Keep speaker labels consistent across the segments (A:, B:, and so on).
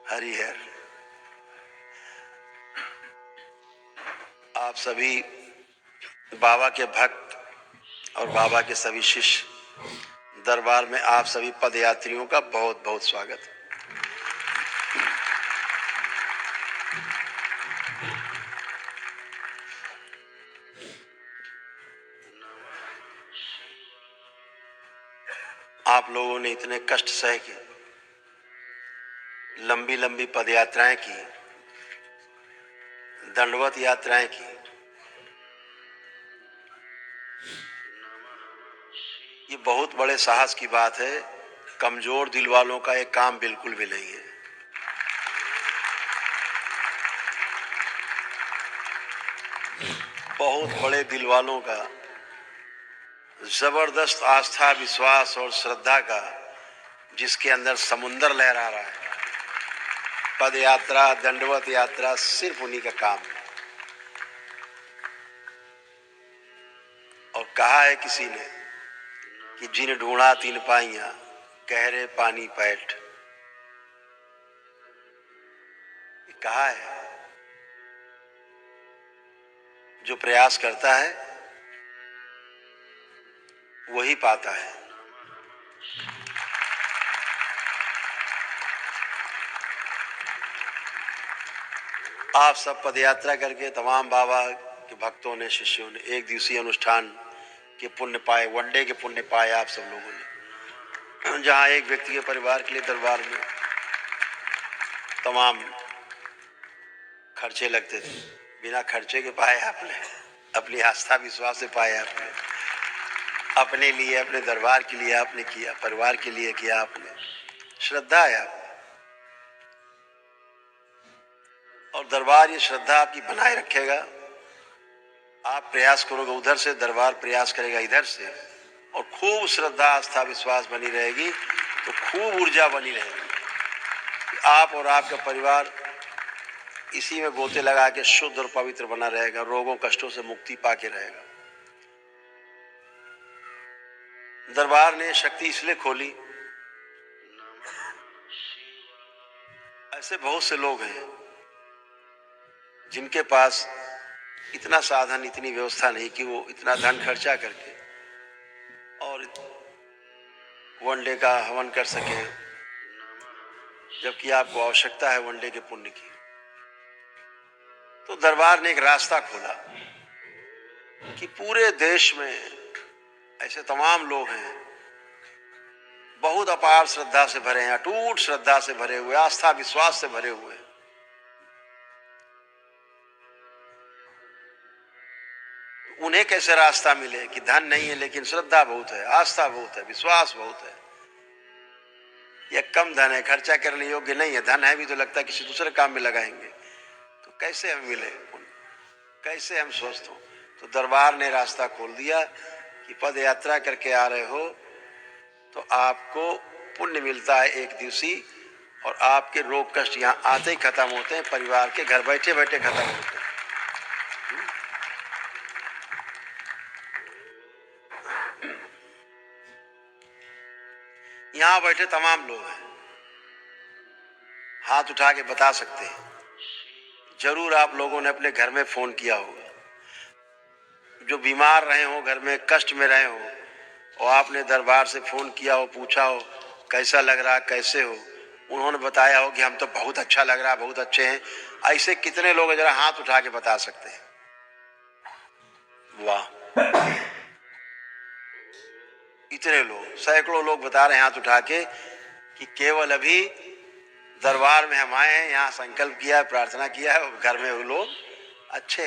A: हरिहर। आप सभी बाबा के भक्त और बाबा के सभी शिष्य दरबार में आप सभी पदयात्रियों का बहुत बहुत स्वागत। आप लोगों ने इतने कष्ट सह के लंबी लंबी पदयात्राएं की, दंडवत यात्राएं की। ये बहुत बड़े साहस की बात है। कमजोर दिल वालों का एक काम बिल्कुल भी नहीं है। बहुत बड़े दिल वालों का, जबरदस्त आस्था, विश्वास और श्रद्धा का, जिसके अंदर समुंदर लहरा रहा है। पद यात्रा, दंडवत यात्रा सिर्फ उन्हीं का काम है। और कहा है किसी ने कि जिन ढूंढा तीन पाइयां, गहरे पानी पैठ। कहा है जो प्रयास करता है वही पाता है। आप सब पदयात्रा करके तमाम बाबा के भक्तों ने, शिष्यों ने एक दिवसीय अनुष्ठान के पुण्य पाए, वनडे के पुण्य पाए आप सब लोगों ने। जहां एक व्यक्ति के परिवार के लिए दरबार में तमाम खर्चे लगते थे, बिना खर्चे के पाए आपने। अपनी आस्था विश्वास से पाए आपने। अपने लिए, अपने दरबार के लिए आपने किया, परिवार के लिए किया आपने। श्रद्धा है आप, और दरबार ये श्रद्धा आपकी बनाए रखेगा। आप प्रयास करोगे उधर से, दरबार प्रयास करेगा इधर से, और खूब श्रद्धा आस्था विश्वास बनी रहेगी तो खूब ऊर्जा बनी रहेगी। आप और आपका परिवार इसी में गोते लगा के शुद्ध और पवित्र बना रहेगा, रोगों कष्टों से मुक्ति पाके रहेगा। दरबार ने शक्ति इसलिए खोली, ऐसे बहुत से लोग हैं जिनके पास इतना साधन, इतनी व्यवस्था नहीं कि वो इतना धन खर्चा करके और वनडे का हवन कर सके, जबकि आपको आवश्यकता है वनडे के पुण्य की। तो दरबार ने एक रास्ता खोला कि पूरे देश में ऐसे तमाम लोग हैं, बहुत अपार श्रद्धा से भरे हैं, अटूट श्रद्धा से भरे हुए, आस्था विश्वास से भरे हुए। उन्हें कैसे रास्ता मिले कि धन नहीं है लेकिन श्रद्धा बहुत है, आस्था बहुत है, विश्वास बहुत है। या कम धन है, खर्चा करने योग्य नहीं है, धन है भी तो लगता है किसी दूसरे काम में लगाएंगे, तो कैसे हम मिले, कैसे हम स्वस्थ हों। तो दरबार ने रास्ता खोल दिया कि पद यात्रा करके आ रहे हो तो आपको पुण्य मिलता है एक दिवसीय, और आपके रोग कष्ट यहाँ आते ही खत्म होते हैं, परिवार के घर बैठे बैठे खत्म होते हैं। यहाँ बैठे तमाम लोग हैं, हाथ उठा के बता सकते हैं। जरूर आप लोगों ने अपने घर में फोन किया होगा, जो बीमार रहे हो, घर में कष्ट में रहे हो, और आपने दरबार से फोन किया हो, पूछा हो कैसा लग रहा, कैसे हो। उन्होंने बताया हो कि हम तो बहुत अच्छा लग रहा, बहुत अच्छे हैं। ऐसे कितने लोग जरा हाथ उठा के बता सकते हैं? वाह, इतने लोग, सैकड़ों लोग बता रहे हैं हाथ उठा के कि केवल अभी दरबार में हम आए हैं, यहाँ संकल्प किया है, प्रार्थना किया है, और घर में वो लोग अच्छे।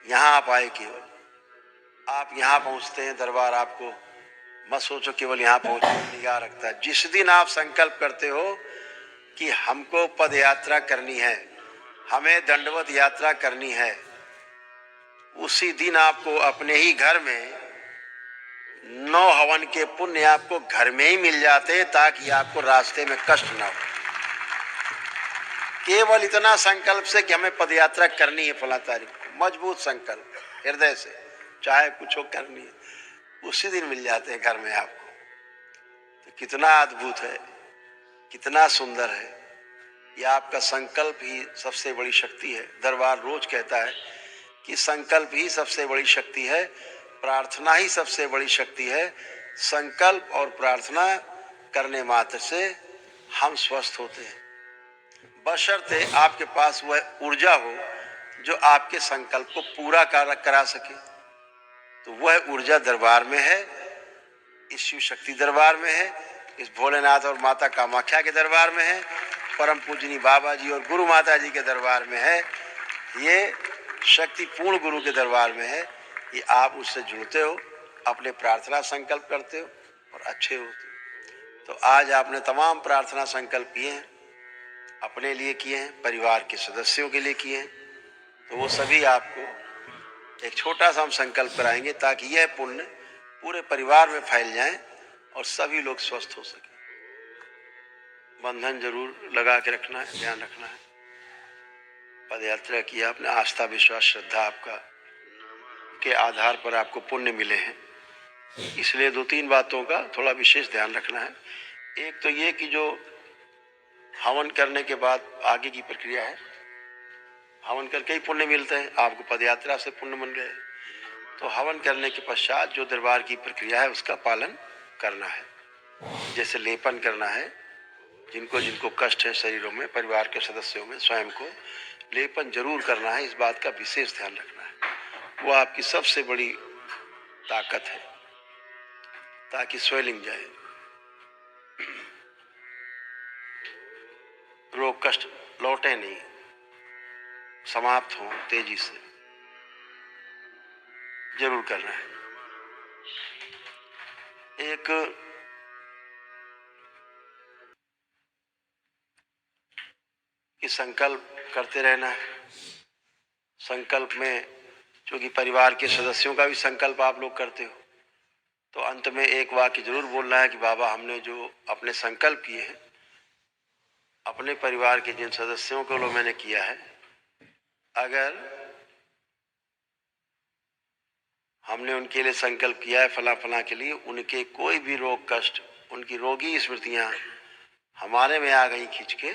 A: यहाँ आप आए, केवल आप यहाँ पहुँचते हैं दरबार, आपको मत सोचो केवल यहाँ पहुँचने निगाह रखता है। जिस दिन आप संकल्प करते हो कि हमको पद यात्रा करनी है, हमें दंडवत यात्रा करनी है, उसी दिन आपको अपने ही घर में 9 हवन के पुण्य आपको घर में ही मिल जाते हैं, ताकि आपको रास्ते में कष्ट ना हो। केवल इतना संकल्प से कि हमें पदयात्रा करनी है फला तारीख को, मजबूत संकल्प हृदय से, चाहे कुछ हो करनी है, उसी दिन मिल जाते हैं घर में आपको। तो कितना अद्भुत है। कितना सुंदर है। ये आपका संकल्प ही सबसे बड़ी शक्ति है। दरबार रोज कहता है कि संकल्प ही सबसे बड़ी शक्ति है, प्रार्थना ही सबसे बड़ी शक्ति है। संकल्प और प्रार्थना करने मात्र से हम स्वस्थ होते हैं, बशर्ते आपके पास वह ऊर्जा हो जो आपके संकल्प को पूरा करा सके। तो वह ऊर्जा दरबार में है, इस शिव शक्ति दरबार में है, इस भोलेनाथ और माता कामाख्या के दरबार में है, परम पूजनी बाबा जी और गुरु माता जी के दरबार में है, ये शक्ति पूर्ण गुरु के दरबार में है। ये आप उससे जुड़ते हो, अपने प्रार्थना संकल्प करते हो और अच्छे होते हो। तो आज आपने तमाम प्रार्थना संकल्प किए हैं, अपने लिए किए हैं, परिवार के सदस्यों के लिए किए हैं। तो वो सभी आपको एक छोटा सा हम संकल्प कराएंगे ताकि यह पुण्य पूरे परिवार में फैल जाए और सभी लोग स्वस्थ हो सके। बंधन जरूर लगा के रखना है, ध्यान रखना है। पद यात्रा की आपने, आस्था विश्वास श्रद्धा आपका के आधार पर आपको पुण्य मिले हैं, इसलिए 2-3 बातों का थोड़ा विशेष ध्यान रखना है। एक तो ये कि जो हवन करने के बाद आगे की प्रक्रिया है, हवन करके ही पुण्य मिलते हैं, आपको पदयात्रा से पुण्य मिल गए। तो हवन करने के पश्चात जो दरबार की प्रक्रिया है उसका पालन करना है। जैसे लेपन करना है, जिनको जिनको कष्ट है शरीरों में, परिवार के सदस्यों में, स्वयं को लेपन जरूर करना है। इस बात का विशेष ध्यान रखना है, वो आपकी सबसे बड़ी ताकत है, ताकि स्वेलिंग जाए, रोग कष्ट लौटे नहीं, समाप्त हो तेजी से, जरूर करना है। एक कि संकल्प करते रहना है। संकल्प में क्योंकि परिवार के सदस्यों का भी संकल्प आप लोग करते हो, तो अंत में एक वाक्य जरूर बोलना है कि बाबा हमने जो अपने संकल्प किए हैं, अपने परिवार के जिन सदस्यों को लो मैंने किया है, अगर हमने उनके लिए संकल्प किया है फला फला के लिए, उनके कोई भी रोग कष्ट, उनकी रोगी स्मृतियां हमारे में आ गई खींच के,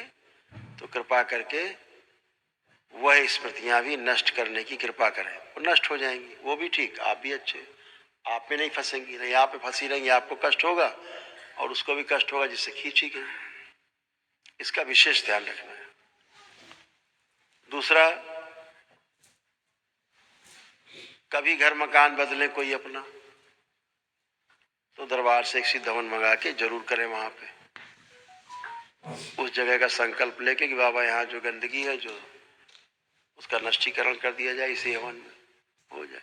A: तो कृपा करके वह स्मृतियां भी नष्ट करने की कृपा करें। वो नष्ट हो जाएंगी, वो भी ठीक, आप भी अच्छे, आप में नहीं फंसेंगी, नहीं आप पे फंसी रहेंगी, आपको कष्ट होगा और उसको भी कष्ट होगा जिससे खींची गई। इसका विशेष ध्यान रखना है। दूसरा, कभी घर मकान बदले कोई अपना, तो दरबार से एक सिद्ध हवन मंगा के जरूर करें। वहां पे उस जगह का संकल्प लेके कि बाबा यहाँ जो गंदगी है, जो उसका नष्टीकरण कर दिया जाए, इसी हवन में हो जाए।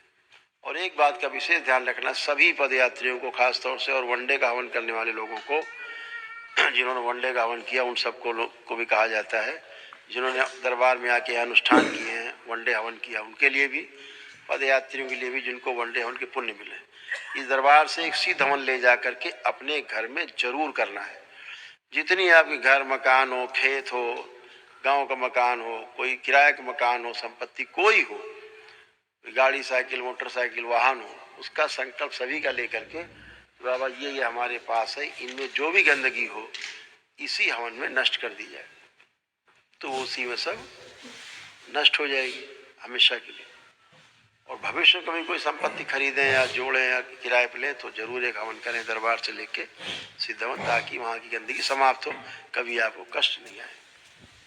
A: और एक बात का विशेष ध्यान रखना, सभी पदयात्रियों को खास तौर से, और वनडे का हवन करने वाले लोगों को, जिन्होंने वनडे का हवन किया उन सबको को भी कहा जाता है, जिन्होंने दरबार में आके अनुष्ठान किए हैं, वनडे हवन किया, उनके लिए भी, पदयात्रियों के लिए भी जिनको वनडे हवन के पुण्य मिले, इस दरबार से एक सिद्ध हवन ले जा करके अपने घर में जरूर करना है। जितनी आपके घर मकान हो, खेत हो, गांव का मकान हो, कोई किराए का मकान हो, संपत्ति कोई हो, गाड़ी साइकिल मोटरसाइकिल वाहन हो, उसका संकल्प सभी का लेकर के बाबा ये हमारे पास है, इनमें जो भी गंदगी हो इसी हवन में नष्ट कर दी जाए, तो उसी में सब नष्ट हो जाएगी हमेशा के लिए। और भविष्य में कभी कोई संपत्ति खरीदें या जोड़ें या किराए पे लें, तो जरूर एक हवन करें दरबार से लेके सिद्ध हवन, ताकि वहाँ की गंदगी समाप्त हो, कभी आपको कष्ट नहीं आए।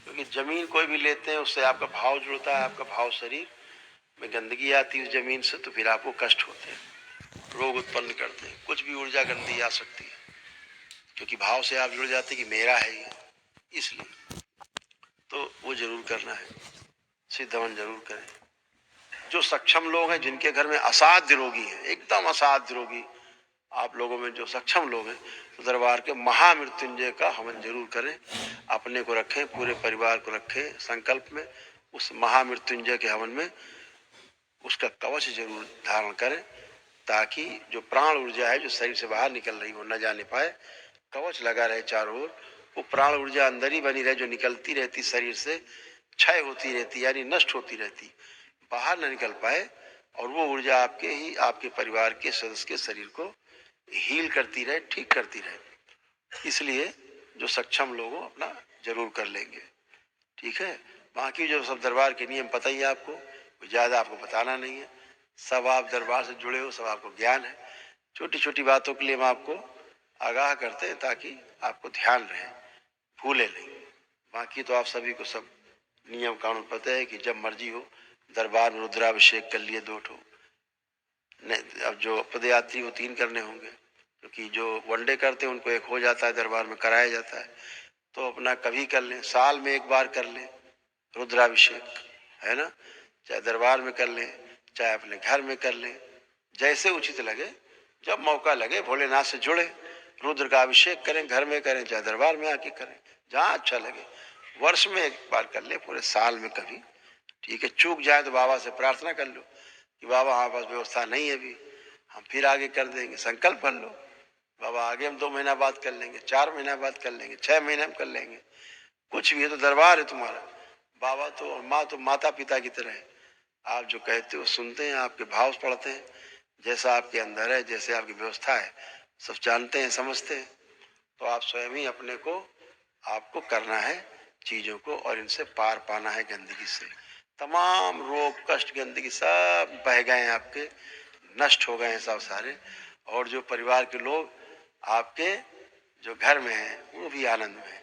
A: क्योंकि जमीन कोई भी लेते हैं उससे आपका भाव जुड़ता है, आपका भाव शरीर में गंदगी आती है उस जमीन से, तो फिर आपको कष्ट होते हैं, रोग उत्पन्न करते हैं, कुछ भी ऊर्जा गंदी आ सकती है, क्योंकि भाव से आप जुड़ जाते हैं कि मेरा है ये, इसलिए तो वो जरूर करना है, सिद्ध हवन जरूर करें। जो सक्षम लोग हैं, जिनके घर में असाध्य रोगी है, एकदम असाध्य रोगी, आप लोगों में जो सक्षम लोग हैं, तो दरबार के महामृत्युंजय का हवन जरूर करें। अपने को रखें, पूरे परिवार को रखें संकल्प में, उस महामृत्युंजय के हवन में उसका कवच जरूर धारण करें, ताकि जो प्राण ऊर्जा है जो शरीर से बाहर निकल रही वो न जाने पाए, कवच लगा रहे चारों ओर, वो प्राण ऊर्जा अंदर ही बनी रहे, जो निकलती रहती शरीर से, क्षय होती रहती यानी नष्ट होती रहती, बाहर न निकल पाए, और वो ऊर्जा आपके ही, आपके परिवार के सदस्य के शरीर को हील करती रहे, ठीक करती रहे। इसलिए जो सक्षम लोग हो अपना जरूर कर लेंगे, ठीक है। बाकी जो सब दरबार के नियम पता ही है आपको, ज़्यादा आपको बताना नहीं है, सब आप दरबार से जुड़े हो, सब आपको ज्ञान है। छोटी छोटी बातों के लिए हम आपको आगाह करते हैं ताकि आपको ध्यान रहे, भूले नहीं। बाकी तो आप सभी को सब नियम कानून पता है कि जब मर्जी हो दरबार में रुद्राभिषेक कर लिए 2 ठो। नहीं, अब जो पदयात्री वो 3 करने होंगे, क्योंकि जो वनडे करते हैं उनको 1 हो जाता है, दरबार में कराया जाता है। तो अपना कभी कर लें, साल में 1 बार कर लें रुद्राभिषेक, है ना। चाहे दरबार में कर लें, चाहे अपने घर में कर लें, जैसे उचित लगे, जब मौका लगे भोलेनाथ से जुड़े, रुद्र का अभिषेक करें, घर में करें चाहे दरबार में आके करें, जहाँ अच्छा लगे। वर्ष में 1 बार कर ले, पूरे साल में कभी, ठीक है। चूक जाए तो बाबा से प्रार्थना कर लो कि बाबा हमारे पास व्यवस्था नहीं है अभी, हम फिर आगे कर देंगे। संकल्प कर लो, बाबा आगे हम 2 महीना बाद कर लेंगे, 4 महीना बाद कर लेंगे, 6 महीने में कर लेंगे। कुछ भी है तो दरबार है तुम्हारा, बाबा तो और माँ तो माता पिता की तरह है। आप जो कहते हो सुनते हैं, आपके भाव पढ़ते हैं, जैसा आपके अंदर है, जैसे आपकी व्यवस्था है, सब जानते हैं, समझते हैं। तो आप स्वयं ही अपने को, आपको करना है चीजों को, और इनसे पार पाना है गंदगी से। तमाम रोग कष्ट गंदगी सब बह गए हैं आपके, नष्ट हो गए हैं सब सारे। और जो परिवार के लोग आपके जो घर में हैं वो भी आनंद में हैं।